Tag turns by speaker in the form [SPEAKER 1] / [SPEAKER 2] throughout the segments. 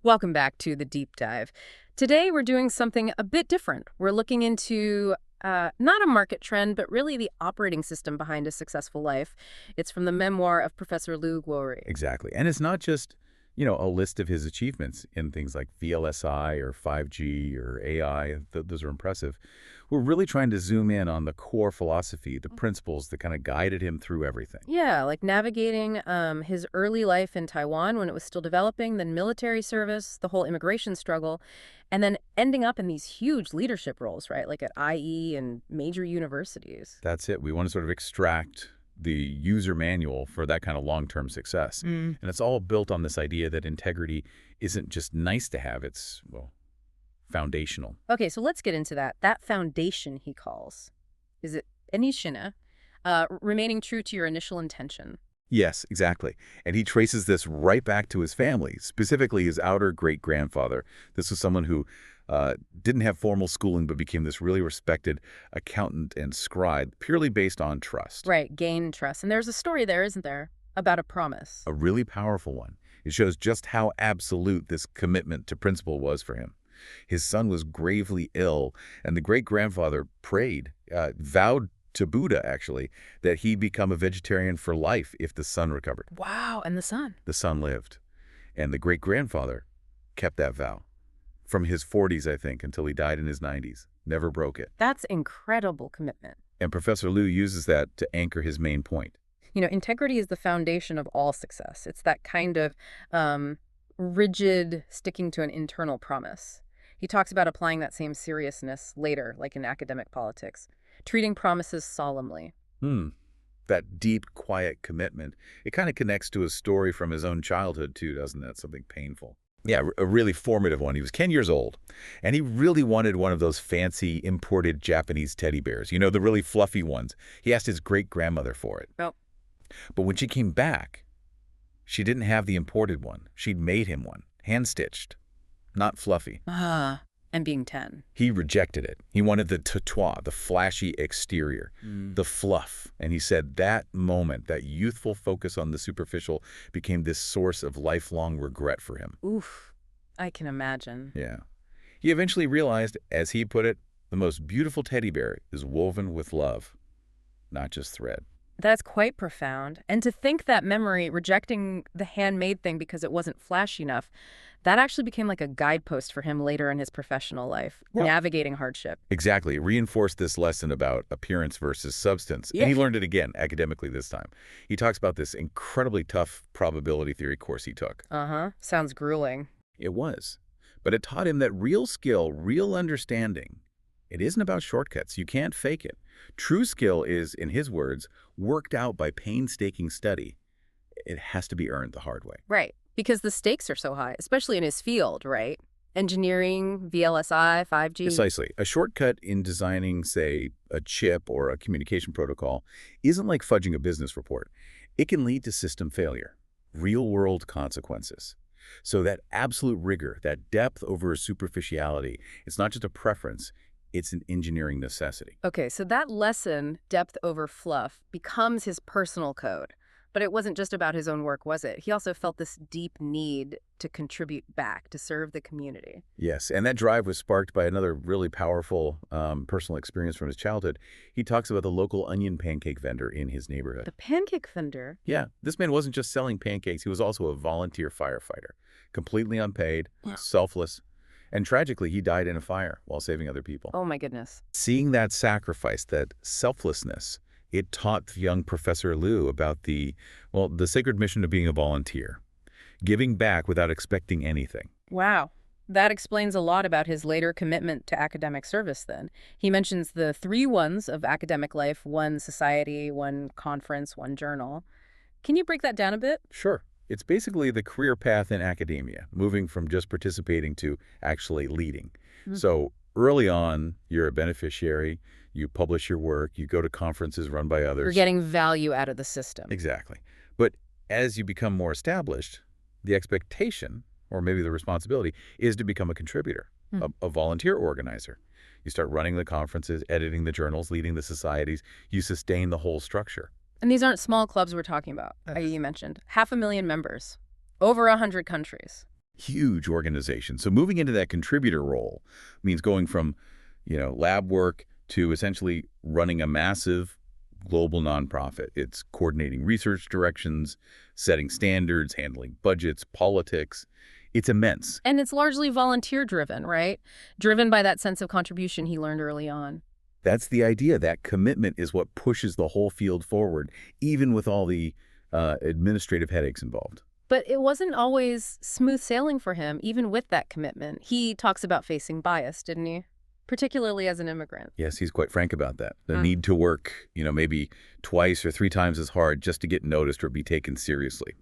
[SPEAKER 1] Welcome back to the deep dive. Today we're doing something a bit different. We're looking into not a market trend, but really the operating system behind a successful life. It's from the memoir of Professor Liu Guorui.
[SPEAKER 2] Exactly. And it's not just, a list of his achievements in things like VLSI or 5G or AI. Those are impressive. We're really trying to zoom in on the core philosophy, the principles that kind of guided him through everything.
[SPEAKER 1] Yeah, like navigating his early life in Taiwan when it was still developing, then military service, the whole immigration struggle, and then ending up in these huge leadership roles, right? Like at IE and major universities.
[SPEAKER 2] That's it. We want to sort of extract the user manual for that kind of long-term success. And it's all built on this idea that integrity isn't just nice to have, it's, well, foundational.
[SPEAKER 1] Okay, so let's get into that. That foundation he calls, is it Enishina, remaining true to your initial intention.
[SPEAKER 2] Yes, exactly. And he traces this right back to his family, specifically his outer great-grandfather. This was someone who didn't have formal schooling but became this really respected accountant and scribe purely based on trust.
[SPEAKER 1] Right, gain trust. And there's a story there, isn't there, about a promise.
[SPEAKER 2] A really powerful one. It shows just how absolute this commitment to principle was for him. His son was gravely ill, and the great-grandfather prayed, vowed to Buddha, actually, that he'd become a vegetarian for life if the son recovered.
[SPEAKER 1] Wow, and the son.
[SPEAKER 2] The son lived, and the great-grandfather kept that vow. From his 40s, I think, until he died in his 90s. Never broke it.
[SPEAKER 1] That's incredible commitment.
[SPEAKER 2] And Professor Liu uses that to anchor his main point.
[SPEAKER 1] Integrity is the foundation of all success. It's that kind of rigid sticking to an internal promise. He talks about applying that same seriousness later, like in academic politics, treating promises solemnly.
[SPEAKER 2] That deep, quiet commitment. It kind of connects to a story from his own childhood, too, doesn't it? Something painful. Yeah, a really formative one. He was 10 years old, and he really wanted one of those fancy imported Japanese teddy bears, the really fluffy ones. He asked his great-grandmother for it.
[SPEAKER 1] Oh.
[SPEAKER 2] But when she came back, she didn't have the imported one. She'd made him one, hand-stitched, not fluffy.
[SPEAKER 1] And being 10.
[SPEAKER 2] He rejected it. He wanted the tatois, the flashy exterior, the fluff. And he said that moment, that youthful focus on the superficial, became this source of lifelong regret for him.
[SPEAKER 1] Oof, I can imagine.
[SPEAKER 2] Yeah. He eventually realized, as he put it, the most beautiful teddy bear is woven with love, not just thread.
[SPEAKER 1] That's quite profound. And to think that memory, rejecting the handmade thing because it wasn't flashy enough, that actually became like a guidepost for him later in his professional life, navigating hardship.
[SPEAKER 2] Exactly. It reinforced this lesson about appearance versus substance.
[SPEAKER 1] Yeah.
[SPEAKER 2] And he learned it again, academically this time. He talks about this incredibly tough probability theory course he took.
[SPEAKER 1] Sounds grueling.
[SPEAKER 2] It was. But it taught him that real skill, real understanding, it isn't about shortcuts. You can't fake it. True skill is, in his words, worked out by painstaking study. It has to be earned the hard way.
[SPEAKER 1] Right. Because the stakes are so high, especially in his field, right? Engineering, VLSI, 5G.
[SPEAKER 2] Precisely. A shortcut in designing, say, a chip or a communication protocol isn't like fudging a business report. It can lead to system failure, real-world consequences. So that absolute rigor, that depth over superficiality, it's not just a preference, it's an engineering necessity.
[SPEAKER 1] Okay, so that lesson, depth over fluff, becomes his personal code. But it wasn't just about his own work, was it? He also felt this deep need to contribute back, to serve the community.
[SPEAKER 2] Yes, and that drive was sparked by another really powerful personal experience from his childhood. He talks about the local onion pancake vendor in his neighborhood.
[SPEAKER 1] The pancake vendor?
[SPEAKER 2] Yeah, this man wasn't just selling pancakes. He was also a volunteer firefighter, completely unpaid, selfless. And tragically, he died in a fire while saving other people.
[SPEAKER 1] Oh, my goodness.
[SPEAKER 2] Seeing that sacrifice, that selflessness, it taught young Professor Liu about the sacred mission of being a volunteer, giving back without expecting anything.
[SPEAKER 1] Wow. That explains a lot about his later commitment to academic service then. He mentions the 3 ones of academic life, 1 society, 1 conference, 1 journal. Can you break that down a bit?
[SPEAKER 2] Sure. It's basically the career path in academia, moving from just participating to actually leading. So early on, you're a beneficiary, you publish your work, you go to conferences run by others.
[SPEAKER 1] You're getting value out of the system.
[SPEAKER 2] Exactly. But as you become more established, the expectation, or maybe the responsibility, is to become a contributor, a volunteer organizer. You start running the conferences, editing the journals, leading the societies. You sustain the whole structure.
[SPEAKER 1] And these aren't small clubs we're talking about, you mentioned. 500,000 members, over 100 countries.
[SPEAKER 2] Huge organization. So moving into that contributor role means going from, lab work to essentially running a massive global nonprofit. It's coordinating research directions, setting standards, handling budgets, politics. It's immense.
[SPEAKER 1] And it's largely volunteer-driven, right? Driven by that sense of contribution he learned early on.
[SPEAKER 2] That's the idea. That commitment is what pushes the whole field forward, even with all the administrative headaches involved.
[SPEAKER 1] But it wasn't always smooth sailing for him, even with that commitment. He talks about facing bias, didn't he? Particularly as an immigrant.
[SPEAKER 2] Yes, he's quite frank about that. The need to work, maybe twice or three times as hard just to get noticed or be taken seriously.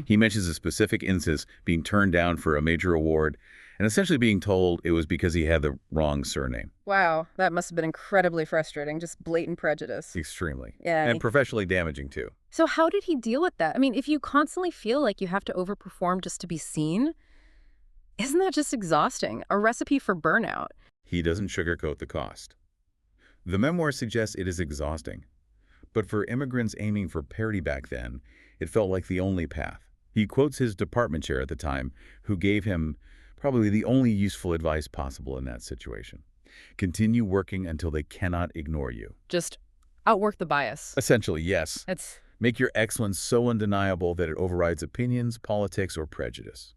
[SPEAKER 2] He mentions a specific instance being turned down for a major award and essentially being told it was because he had the wrong surname.
[SPEAKER 1] Wow, that must have been incredibly frustrating, just blatant prejudice.
[SPEAKER 2] Extremely.
[SPEAKER 1] Yeah.
[SPEAKER 2] And professionally damaging, too.
[SPEAKER 1] So how did he deal with that? I mean, if you constantly feel like you have to overperform just to be seen, isn't that just exhausting? A recipe for burnout.
[SPEAKER 2] He doesn't sugarcoat the cost. The memoir suggests it is exhausting. But for immigrants aiming for parity back then, it felt like the only path. He quotes his department chair at the time, who gave him probably the only useful advice possible in that situation. Continue working until they cannot ignore you.
[SPEAKER 1] Just outwork the bias.
[SPEAKER 2] Essentially, yes.
[SPEAKER 1] That's...
[SPEAKER 2] Make your excellence so undeniable that it overrides opinions, politics, or prejudice.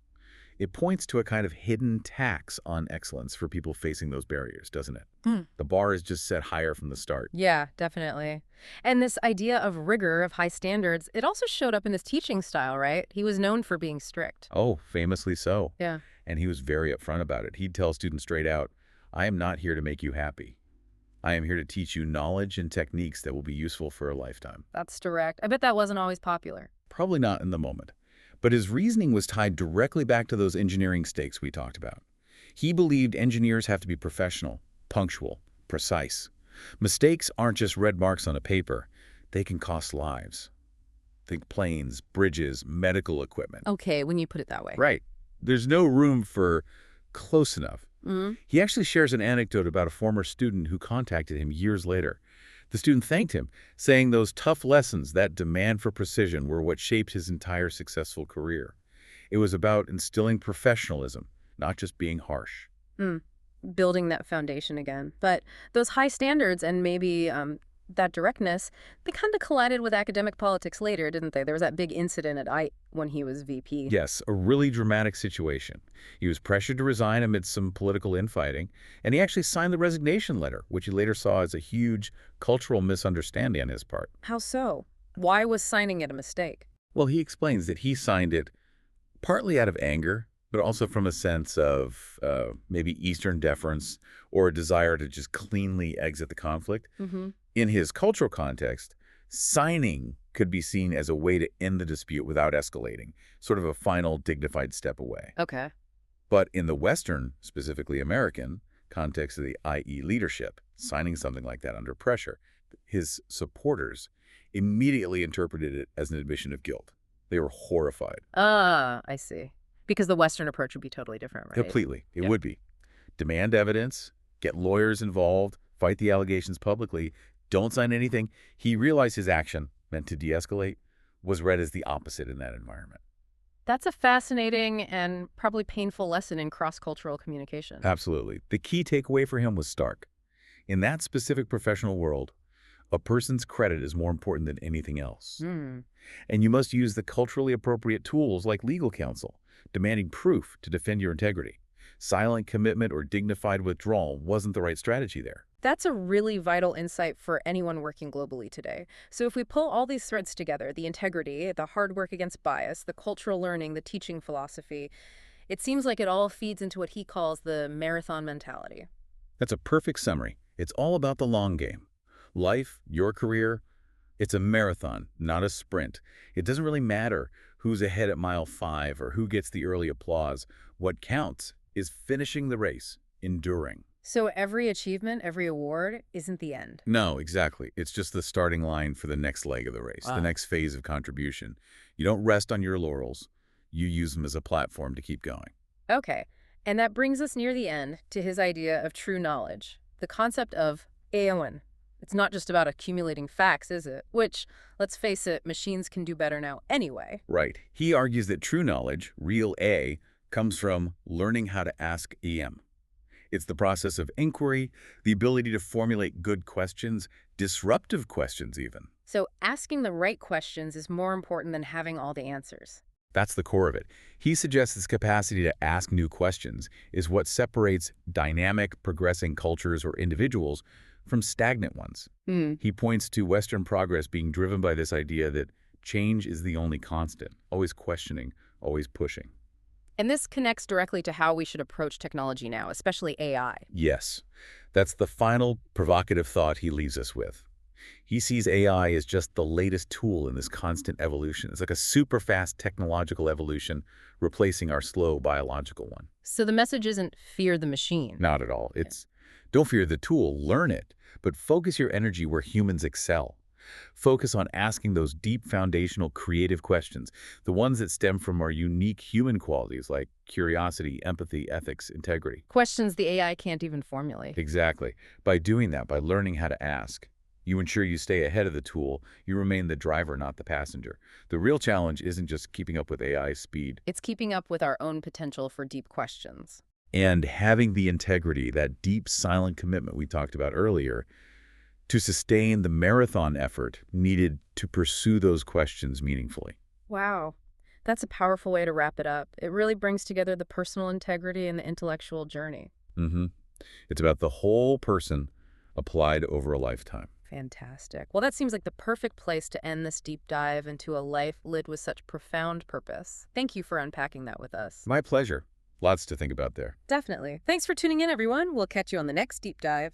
[SPEAKER 2] It points to a kind of hidden tax on excellence for people facing those barriers, doesn't it? The bar is just set higher from the start.
[SPEAKER 1] Yeah, definitely. And this idea of rigor, of high standards, it also showed up in his teaching style, right? He was known for being strict.
[SPEAKER 2] Oh, famously so.
[SPEAKER 1] Yeah.
[SPEAKER 2] And he was very upfront about it. He'd tell students straight out, I am not here to make you happy. I am here to teach you knowledge and techniques that will be useful for a lifetime.
[SPEAKER 1] That's direct. I bet that wasn't always popular.
[SPEAKER 2] Probably not in the moment. But his reasoning was tied directly back to those engineering stakes we talked about. He believed engineers have to be professional, punctual, precise. Mistakes aren't just red marks on a paper. They can cost lives. Think planes, bridges, medical equipment.
[SPEAKER 1] Okay, when you put it that way.
[SPEAKER 2] Right. There's no room for close enough. He actually shares an anecdote about a former student who contacted him years later. The student thanked him, saying those tough lessons, that demand for precision, were what shaped his entire successful career. It was about instilling professionalism, not just being harsh.
[SPEAKER 1] Building that foundation again. But those high standards and maybe that directness, they kind of collided with academic politics later, didn't they? There was that big incident at when he was VP.
[SPEAKER 2] Yes, a really dramatic situation. He was pressured to resign amid some political infighting, and he actually signed the resignation letter, which he later saw as a huge cultural misunderstanding on his part.
[SPEAKER 1] How so? Why was signing it a mistake?
[SPEAKER 2] Well, he explains that he signed it partly out of anger, but also from a sense of maybe Eastern deference or a desire to just cleanly exit the conflict. In his cultural context, signing could be seen as a way to end the dispute without escalating, sort of a final dignified step away.
[SPEAKER 1] Okay.
[SPEAKER 2] But in the Western, specifically American, context of the IE leadership, signing something like that under pressure, his supporters immediately interpreted it as an admission of guilt. They were horrified.
[SPEAKER 1] I see. Because the Western approach would be totally different, right?
[SPEAKER 2] Completely. It would be. Demand evidence, get lawyers involved, fight the allegations publicly, don't sign anything. He realized his action, meant to de-escalate, was read as the opposite in that environment.
[SPEAKER 1] That's a fascinating and probably painful lesson in cross-cultural communication.
[SPEAKER 2] Absolutely. The key takeaway for him was stark. In that specific professional world, a person's credit is more important than anything else. And you must use the culturally appropriate tools like legal counsel, demanding proof to defend your integrity. Silent commitment or dignified withdrawal wasn't the right strategy there.
[SPEAKER 1] That's a really vital insight for anyone working globally today. So if we pull all these threads together, the integrity, the hard work against bias, the cultural learning, the teaching philosophy, it seems like it all feeds into what he calls the marathon mentality.
[SPEAKER 2] That's a perfect summary. It's all about the long game. Life, your career, it's a marathon, not a sprint. It doesn't really matter who's ahead at mile 5 or who gets the early applause. What counts is finishing the race, enduring.
[SPEAKER 1] So every achievement, every award isn't the end.
[SPEAKER 2] No, exactly. It's just the starting line for the next leg of the race, the next phase of contribution. You don't rest on your laurels. You use them as a platform to keep going.
[SPEAKER 1] Okay. And that brings us near the end to his idea of true knowledge, the concept of aeon. It's not just about accumulating facts, is it? Which, let's face it, machines can do better now anyway.
[SPEAKER 2] Right. He argues that true knowledge, real A, comes from learning how to ask EM. It's the process of inquiry, the ability to formulate good questions, disruptive questions even.
[SPEAKER 1] So asking the right questions is more important than having all the answers.
[SPEAKER 2] That's the core of it. He suggests this capacity to ask new questions is what separates dynamic, progressing cultures or individuals from stagnant ones.
[SPEAKER 1] Hmm.
[SPEAKER 2] He points to Western progress being driven by this idea that change is the only constant, always questioning, always pushing.
[SPEAKER 1] And this connects directly to how we should approach technology now, especially AI.
[SPEAKER 2] Yes, that's the final provocative thought he leaves us with. He sees AI as just the latest tool in this constant evolution. It's like a super fast technological evolution replacing our slow biological one.
[SPEAKER 1] So the message isn't fear the machine.
[SPEAKER 2] Not at all. It's don't fear the tool, learn it, but focus your energy where humans excel. Focus on asking those deep foundational creative questions, the ones that stem from our unique human qualities like curiosity, empathy, ethics, integrity.
[SPEAKER 1] Questions the AI can't even formulate.
[SPEAKER 2] Exactly. By doing that, by learning how to ask, you ensure you stay ahead of the tool. You remain the driver, not the passenger. The real challenge isn't just keeping up with AI's speed.
[SPEAKER 1] It's keeping up with our own potential for deep questions.
[SPEAKER 2] And having the integrity, that deep, silent commitment we talked about earlier, to sustain the marathon effort needed to pursue those questions meaningfully.
[SPEAKER 1] Wow. That's a powerful way to wrap it up. It really brings together the personal integrity and the intellectual journey.
[SPEAKER 2] Mm-hmm. It's about the whole person applied over a lifetime.
[SPEAKER 1] Fantastic. Well, that seems like the perfect place to end this deep dive into a life lived with such profound purpose. Thank you for unpacking that with us.
[SPEAKER 2] My pleasure. Lots to think about there.
[SPEAKER 1] Definitely. Thanks for tuning in, everyone. We'll catch you on the next deep dive.